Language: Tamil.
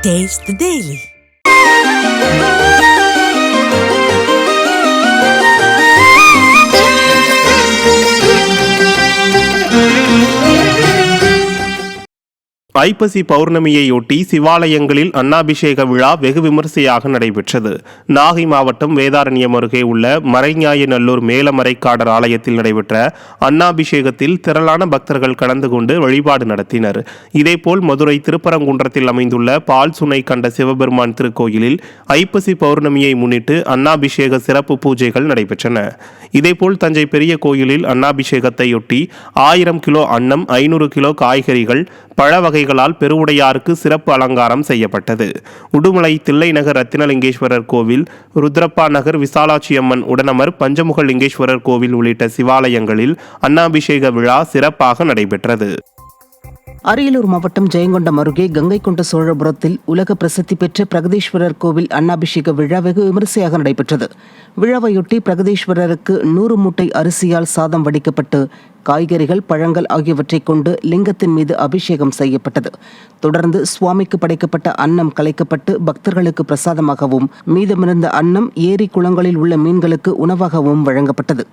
Taste the Daily. ஐப்பசி பௌர்ணமியையொட்டி சிவாலயங்களில் அன்னாபிஷேக விழா வெகு விமரிசையாக நடைபெற்றது. நாகை மாவட்டம் வேதாரண்யம் அருகே உள்ள மறைஞாயநல்லூர் மேலமரைக்காடர் ஆலயத்தில் நடைபெற்ற அன்னாபிஷேகத்தில் திரளான பக்தர்கள் கலந்து கொண்டு வழிபாடு நடத்தினர். இதேபோல் மதுரை திருப்பரங்குன்றத்தில் அமைந்துள்ள பால் சுனை கண்ட சிவபெருமான் திருக்கோயிலில் ஐப்பசி பௌர்ணமியை முன்னிட்டு அன்னாபிஷேக சிறப்பு பூஜைகள் நடைபெற்றன. இதேபோல் தஞ்சை பெரிய கோயிலில் அன்னாபிஷேகத்தையொட்டி 1000 கிலோ அன்னம், 500 கிலோ காய்கறிகள், பழ வகைகளால் பெருவுடையாருக்கு சிறப்பு அலங்காரம் செய்யப்பட்டது. உடுமலை தில்லைநகர் ரத்தினலிங்கேஸ்வரர் கோவில், ருத்ரப்பா நகர் விசாலாட்சி அம்மன் உடனமர் பஞ்சமுக லிங்கேஸ்வரர் கோவில் உள்ளிட்ட சிவாலயங்களில் அன்னாபிஷேக விழா சிறப்பாக நடைபெற்றது. அரியலூர் மாவட்டம் ஜெயங்கொண்டம் அருகே கங்கை கொண்ட சோழபுரத்தில் உலக பிரசித்தி பெற்ற பிரகதீஸ்வரர் கோவில் அன்னாபிஷேக விழா வெகு விமரிசையாக நடைபெற்றது. விழாவையொட்டி பிரகதீஸ்வரருக்கு 100 மூட்டை அரிசியால் சாதம் வடிக்கப்பட்டு காய்கறிகள், பழங்கள் ஆகியவற்றை கொண்டு லிங்கத்தின் மீது அபிஷேகம் செய்யப்பட்டது. தொடர்ந்து சுவாமிக்கு படைக்கப்பட்ட அன்னம் கலைக்கப்பட்டு பக்தர்களுக்கு பிரசாதமாகவும், மீதமிருந்த அன்னம் ஏரி குளங்களில் உள்ள மீன்களுக்கு உணவாகவும் வழங்கப்பட்டது.